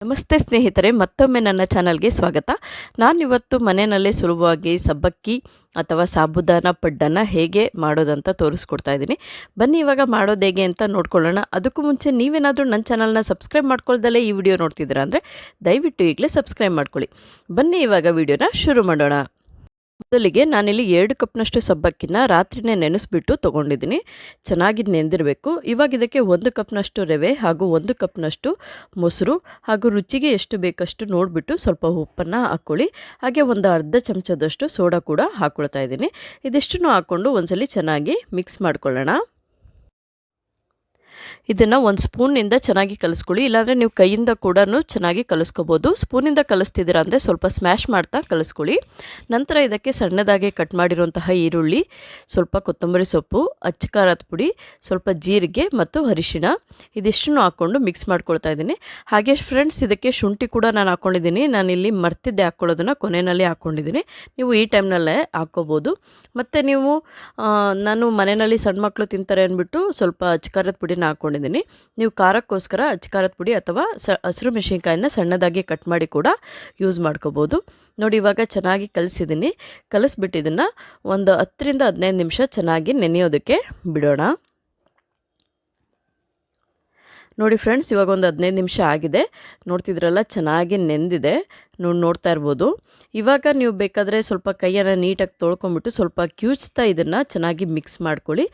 ನಮಸ್ತೆ ಸ್ನೇಹಿತರೆ, ಮತ್ತೊಮ್ಮೆ ನನ್ನ ಚಾನಲ್ಗೆ ಸ್ವಾಗತ. ನಾನಿವತ್ತು ಮನೆಯಲ್ಲೇ ಸುಲಭವಾಗಿ ಸಬ್ಬಕ್ಕಿ ಅಥವಾ ಸಾಬುದಾನ ಪಡ್ಡನ್ನು ಹೇಗೆ ಮಾಡೋದಂತ ತೋರಿಸ್ಕೊಡ್ತಾ ಇದ್ದೀನಿ. ಬನ್ನಿ ಇವಾಗ ಮಾಡೋದು ಹೇಗೆ ಅಂತ ನೋಡ್ಕೊಳ್ಳೋಣ. ಅದಕ್ಕೂ ಮುಂಚೆ ನೀವೇನಾದರೂ ನನ್ನ ಚಾನಲ್ನ ಸಬ್ಸ್ಕ್ರೈಬ್ ಮಾಡ್ಕೊಳ್ದಲ್ಲೇ ಈ ವಿಡಿಯೋ ನೋಡ್ತಿದ್ದೀರಾ ಅಂದರೆ ದಯವಿಟ್ಟು ಈಗಲೇ ಸಬ್ಸ್ಕ್ರೈಬ್ ಮಾಡ್ಕೊಳ್ಳಿ. ಬನ್ನಿ ಇವಾಗ ವಿಡಿಯೋನ ಶುರು ಮಾಡೋಣ. ಮೊದಲಿಗೆ ನಾನಿಲ್ಲಿ 2 ಕಪ್ನಷ್ಟು ಸಬ್ಬಕ್ಕಿನ ರಾತ್ರಿನೇ ನೆನೆಸ್ಬಿಟ್ಟು ತೊಗೊಂಡಿದ್ದೀನಿ. ಚೆನ್ನಾಗಿ ನೆಂದಿರಬೇಕು. ಇವಾಗ ಇದಕ್ಕೆ 1 ಕಪ್ನಷ್ಟು ರವೆ ಹಾಗೂ 1 ಕಪ್ನಷ್ಟು ಮೊಸರು ಹಾಗೂ ರುಚಿಗೆ ಎಷ್ಟು ಬೇಕಷ್ಟು ನೋಡಿಬಿಟ್ಟು ಸ್ವಲ್ಪ ಉಪ್ಪನ್ನು ಹಾಕ್ಕೊಳ್ಳಿ. ಹಾಗೆ ಒಂದು ಅರ್ಧ ಚಮಚದಷ್ಟು ಸೋಡಾ ಕೂಡ ಹಾಕ್ಕೊಳ್ತಾ ಇದ್ದೀನಿ. ಇದಿಷ್ಟನ್ನು ಹಾಕ್ಕೊಂಡು ಒಂದ್ಸಲಿ ಚೆನ್ನಾಗಿ ಮಿಕ್ಸ್ ಮಾಡ್ಕೊಳ್ಳೋಣ. ಇದನ್ನು ಒಂದು ಸ್ಪೂನಿಂದ ಚೆನ್ನಾಗಿ ಕಲಿಸ್ಕೊಳ್ಳಿ, ಇಲ್ಲಾಂದರೆ ನೀವು ಕೈಯಿಂದ ಕೂಡ ಚೆನ್ನಾಗಿ ಕಲಿಸ್ಕೋಬೋದು. ಸ್ಪೂನಿಂದ ಕಲಿಸ್ತಿದ್ದೀರಾ ಅಂದರೆ ಸ್ವಲ್ಪ ಸ್ಮ್ಯಾಶ್ ಮಾಡ್ತಾ ಕಲಿಸ್ಕೊಳ್ಳಿ. ನಂತರ ಇದಕ್ಕೆ ಸಣ್ಣದಾಗಿ ಕಟ್ ಮಾಡಿರುವಂತಹ ಈರುಳ್ಳಿ, ಸ್ವಲ್ಪ ಕೊತ್ತಂಬರಿ ಸೊಪ್ಪು, ಅಚ್ಚ ಖಾರದ ಪುಡಿ, ಸ್ವಲ್ಪ ಜೀರಿಗೆ ಮತ್ತು ಅರಿಶಿಣ ಇದಿಷ್ಟನ್ನು ಹಾಕ್ಕೊಂಡು ಮಿಕ್ಸ್ ಮಾಡ್ಕೊಳ್ತಾ ಇದ್ದೀನಿ. ಹಾಗೆ ಫ್ರೆಂಡ್ಸ್, ಇದಕ್ಕೆ ಶುಂಠಿ ಕೂಡ ನಾನು ಹಾಕ್ಕೊಂಡಿದ್ದೀನಿ. ನಾನಿಲ್ಲಿ ಮರ್ತಿದ್ದೆ ಹಾಕ್ಕೊಳ್ಳೋದನ್ನು, ಕೊನೆಯಲ್ಲಿ ಹಾಕ್ಕೊಂಡಿದ್ದೀನಿ. ನೀವು ಈ ಟೈಮ್ನಲ್ಲೇ ಹಾಕ್ಕೋಬೋದು. ಮತ್ತು ನೀವು ನಾನು ಮನೆಯಲ್ಲಿ ಸಣ್ಣ ಮಕ್ಕಳು ತಿಂತಾರೆ ಅಂದ್ಬಿಟ್ಟು ಸ್ವಲ್ಪ ಅಚ್ಚ ಖಾರದ ಪುಡಿನ ಹಾಕ್ಕೊಂಡಿದ್ದೀನಿ. ನೀವು ಖಾರಕ್ಕೋಸ್ಕರ ಅಚ್ಚ ಖಾರದ ಪುಡಿ ಅಥವಾ ಹಸಿರು ಮೆಣಸಿನ್ಕಾಯಿನ ಸಣ್ಣದಾಗಿ ಕಟ್ ಮಾಡಿ ಕೂಡ ಯೂಸ್ ಮಾಡ್ಕೋಬೋದು. ನೋಡಿ, ಇವಾಗ ಚೆನ್ನಾಗಿ ಕಲಿಸಿದ್ದೀನಿ. ಕಲಿಸ್ಬಿಟ್ಟು ಇದನ್ನು ಒಂದು 10ರಿಂದ 15 ನಿಮಿಷ ಚೆನ್ನಾಗಿ ನೆನೆಯೋದಕ್ಕೆ ಬಿಡೋಣ. ನೋಡಿ ಫ್ರೆಂಡ್ಸ್, ಇವಾಗ ಒಂದು 15 ನಿಮಿಷ ಆಗಿದೆ. ನೋಡ್ತಿದ್ರಲ್ಲ, ಚೆನ್ನಾಗಿ ನೆಂದಿದೆ. ನೋಡ್ತಾ ಇರ್ಬೋದು. ಇವಾಗ ನೀವು ಬೇಕಾದರೆ ಸ್ವಲ್ಪ ಕೈಯನ್ನು ನೀಟಾಗಿ ತೊಳ್ಕೊಂಬಿಟ್ಟು ಸ್ವಲ್ಪ ಕ್ಯೂಚ್ತಾ ಇದನ್ನು ಚೆನ್ನಾಗಿ ಮಿಕ್ಸ್ ಮಾಡ್ಕೊಳ್ಳಿ.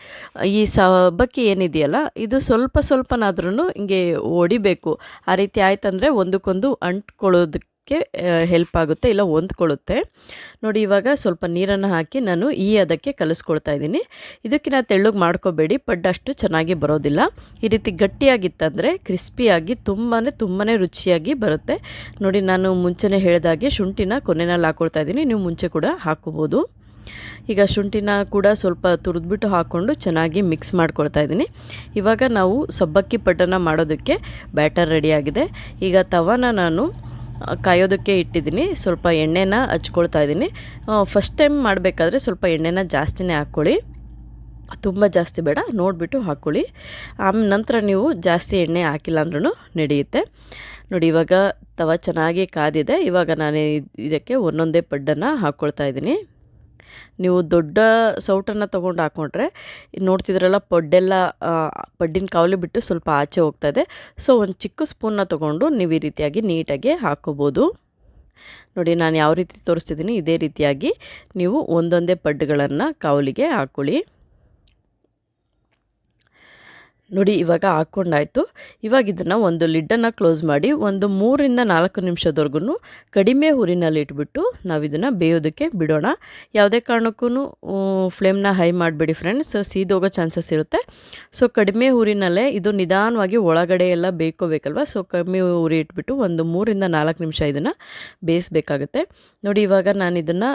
ಈ ಸಬ್ಬಕ್ಕಿ ಏನಿದೆಯಲ್ಲ, ಇದು ಸ್ವಲ್ಪನಾದ್ರೂ ಹಿಂಗೆ ಹೊಡಿಬೇಕು. ಆ ರೀತಿ ಆಯ್ತಂದರೆ ಒಂದಕ್ಕೊಂದು ಅಂಟ್ಕೊಳ್ಳೋದಕ್ಕೆ ಹೆಲ್ಪ್ ಆಗುತ್ತೆ, ಇಲ್ಲ ಹೊಂದ್ಕೊಳ್ಳುತ್ತೆ. ನೋಡಿ, ಇವಾಗ ಸ್ವಲ್ಪ ನೀರನ್ನು ಹಾಕಿ ನಾನು ಅದಕ್ಕೆ ಕಲಿಸ್ಕೊಳ್ತಾ ಇದ್ದೀನಿ. ಇದಕ್ಕಿಂತ ತೆಳ್ಳಗೆ ಮಾಡ್ಕೋಬೇಡಿ, ಪಡ್ಡಷ್ಟು ಚೆನ್ನಾಗಿ ಬರೋದಿಲ್ಲ. ಈ ರೀತಿ ಗಟ್ಟಿಯಾಗಿತ್ತಂದರೆ ಕ್ರಿಸ್ಪಿಯಾಗಿ ತುಂಬಾ ರುಚಿಯಾಗಿ ಬರುತ್ತೆ. ನೋಡಿ, ನಾನು ಮುಂಚೆನೇ ಹೇಳಿದಾಗೆ ಶುಂಠಿನ ಕೊನೆಯಲ್ಲಿ ಹಾಕ್ಕೊಳ್ತಾ ಇದ್ದೀನಿ. ನೀವು ಮುಂಚೆ ಕೂಡ ಹಾಕ್ಕೋಬೋದು. ಈಗ ಶುಂಠಿನ ಕೂಡ ಸ್ವಲ್ಪ ತುರಿದ್ಬಿಟ್ಟು ಹಾಕ್ಕೊಂಡು ಚೆನ್ನಾಗಿ ಮಿಕ್ಸ್ ಮಾಡ್ಕೊಳ್ತಾ ಇದ್ದೀನಿ. ಇವಾಗ ನಾವು ಸಬ್ಬಕ್ಕಿ ಪಡ್ಡನ್ನು ಮಾಡೋದಕ್ಕೆ ಬ್ಯಾಟರ್ ರೆಡಿಯಾಗಿದೆ. ಈಗ ತವಾನ ನಾನು ಕಾಯೋದಕ್ಕೆ ಇಟ್ಟಿದ್ದೀನಿ. ಸ್ವಲ್ಪ ಎಣ್ಣೆನ ಹಚ್ಕೊಳ್ತಾ ಇದ್ದೀನಿ. ಫಸ್ಟ್ ಟೈಮ್ ಮಾಡಬೇಕಾದ್ರೆ ಸ್ವಲ್ಪ ಎಣ್ಣೆನ ಜಾಸ್ತಿನೇ ಹಾಕ್ಕೊಳ್ಳಿ, ತುಂಬ ಜಾಸ್ತಿ ಬೇಡ, ನೋಡಿಬಿಟ್ಟು ಹಾಕ್ಕೊಳ್ಳಿ. ನಂತರ ನೀವು ಜಾಸ್ತಿ ಎಣ್ಣೆ ಹಾಕಿಲ್ಲ ಅಂದ್ರೂ ನಡೆಯುತ್ತೆ. ನೋಡಿ, ಇವಾಗ ತವ ಚೆನ್ನಾಗಿ ಕಾದಿದೆ. ಇವಾಗ ನಾನು ಇದಕ್ಕೆ ಒಂದೊಂದೇ ಪಡ್ಡನ್ನು ಹಾಕ್ಕೊಳ್ತಾ ಇದ್ದೀನಿ. ನೀವು ದೊಡ್ಡ ಸೌಟನ್ನು ತೊಗೊಂಡು ಹಾಕ್ಕೊಂಡ್ರೆ ನೋಡ್ತಿದ್ರಲ್ಲ, ಪಡ್ಡಿನ ಕಾವಲಿ ಬಿಟ್ಟು ಸ್ವಲ್ಪ ಆಚೆ ಹೋಗ್ತಾ ಇದೆ. ಸೊ ಒಂದು ಚಿಕ್ಕ ಸ್ಪೂನ್ನ ತೊಗೊಂಡು ನೀವು ಈ ರೀತಿಯಾಗಿ ನೀಟಾಗಿ ಹಾಕ್ಕೋಬೋದು. ನೋಡಿ, ನಾನು ಯಾವ ರೀತಿ ತೋರಿಸ್ತಿದ್ದೀನಿ ಇದೇ ರೀತಿಯಾಗಿ ನೀವು ಒಂದೊಂದೇ ಪಡ್ಡುಗಳನ್ನು ಕಾವಲಿಗೆ ಹಾಕ್ಕೊಳ್ಳಿ. ನೋಡಿ, ಇವಾಗ ಹಾಕ್ಕೊಂಡಾಯಿತು. ಇವಾಗ ಇದನ್ನು ಒಂದು ಲಿಡ್ಡನ್ನು ಕ್ಲೋಸ್ ಮಾಡಿ ಒಂದು 3ರಿಂದ 4 ನಿಮಿಷದವರೆಗೂ ಕಡಿಮೆ ಊರಿನಲ್ಲಿ ಇಟ್ಬಿಟ್ಟು ನಾವು ಇದನ್ನು ಬೇಯೋದಕ್ಕೆ ಬಿಡೋಣ. ಯಾವುದೇ ಕಾರಣಕ್ಕೂ ಫ್ಲೇಮ್ನ ಹೈ ಮಾಡಬೇಡಿ ಫ್ರೆಂಡ್ಸ್, ಸೀದೋಗೋ ಚಾನ್ಸಸ್ ಇರುತ್ತೆ. ಸೊ ಕಡಿಮೆ ಊರಿನಲ್ಲೇ ಇದು ನಿಧಾನವಾಗಿ ಒಳಗಡೆ ಎಲ್ಲ ಬೇಯ್ಕೋಬೇಕಲ್ವ. ಸೊ ಕಮ್ಮಿ ಉರಿ ಇಟ್ಬಿಟ್ಟು ಒಂದು 3ರಿಂದ 4 ನಿಮಿಷ ಇದನ್ನು ಬೇಯಿಸಬೇಕಾಗುತ್ತೆ. ನೋಡಿ, ಇವಾಗ ನಾನು ಇದನ್ನು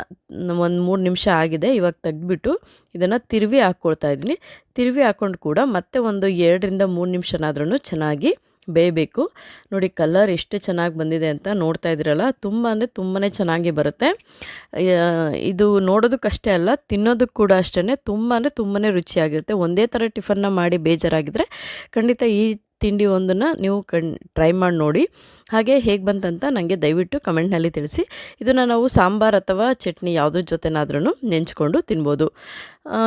ಒಂದು 3 ನಿಮಿಷ ಆಗಿದೆ. ಇವಾಗ ತೆಗೆದ್ಬಿಟ್ಟು ಇದನ್ನು ತಿರುವಿ ಹಾಕ್ಕೊಳ್ತಾ ಇದ್ದೀನಿ. ತಿರುವಿ ಹಾಕ್ಕೊಂಡು ಕೂಡ ಮತ್ತೆ ಒಂದು 2ರಿಂದ 3 ನಿಮಿಷನಾದ್ರೂ ಚೆನ್ನಾಗಿ ಬೇಯಬೇಕು. ನೋಡಿ, ಕಲರ್ ಎಷ್ಟು ಚೆನ್ನಾಗಿ ಬಂದಿದೆ ಅಂತ ನೋಡ್ತಾ ಇದ್ದೀರಲ್ಲ, ತುಂಬಾ ಚೆನ್ನಾಗಿ ಬರುತ್ತೆ. ಇದು ನೋಡೋದಕ್ಕಷ್ಟೇ ಅಲ್ಲ, ತಿನ್ನೋದಕ್ಕೆ ಕೂಡ ಅಷ್ಟೇ ತುಂಬಾ ರುಚಿಯಾಗಿರುತ್ತೆ. ಒಂದೇ ಥರ ಟಿಫನ್ನ ಮಾಡಿ ಬೇಜಾರಾಗಿದ್ದರೆ ಖಂಡಿತ ಈ ತಿಂಡಿ ಒಂದನ್ನು ನೀವು ಟ್ರೈ ಮಾಡಿ ನೋಡಿ. ಹಾಗೆ ಹೇಗೆ ಬಂತಂತ ನನಗೆ ದಯವಿಟ್ಟು ಕಮೆಂಟ್ನಲ್ಲಿ ತಿಳಿಸಿ. ಇದನ್ನು ನಾವು ಸಾಂಬಾರು ಅಥವಾ ಚಟ್ನಿ ಯಾವುದ್ರ ಜೊತೆನಾದ್ರೂ ನೆಂಚ್ಕೊಂಡು ತಿನ್ಬೋದು.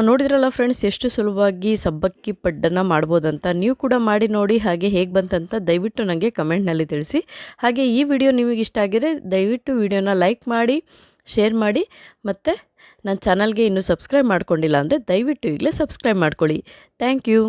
ನೋಡಿದ್ರಲ್ಲ ಫ್ರೆಂಡ್ಸ್, ಎಷ್ಟು ಸುಲಭವಾಗಿ ಸಬ್ಬಕ್ಕಿ ಪಡ್ಡನ್ನು ಮಾಡ್ಬೋದಂತ. ನೀವು ಕೂಡ ಮಾಡಿ ನೋಡಿ. ಹಾಗೆ ಹೇಗೆ ಬಂತಂತ ದಯವಿಟ್ಟು ನನಗೆ ಕಮೆಂಟ್ನಲ್ಲಿ ತಿಳಿಸಿ. ಹಾಗೆ ಈ ವಿಡಿಯೋ ನಿಮಗೆ ಇಷ್ಟ ಆಗಿದ್ರೆ ದಯವಿಟ್ಟು ವಿಡಿಯೋನ ಲೈಕ್ ಮಾಡಿ, ಶೇರ್ ಮಾಡಿ. ಮತ್ತು ನನ್ನ ಚಾನಲ್ಗೆ ಇನ್ನೂ ಸಬ್ಸ್ಕ್ರೈಬ್ ಮಾಡ್ಕೊಂಡಿಲ್ಲ ಅಂದರೆ ದಯವಿಟ್ಟು ಈಗಲೇ ಸಬ್ಸ್ಕ್ರೈಬ್ ಮಾಡ್ಕೊಳ್ಳಿ. Thank you.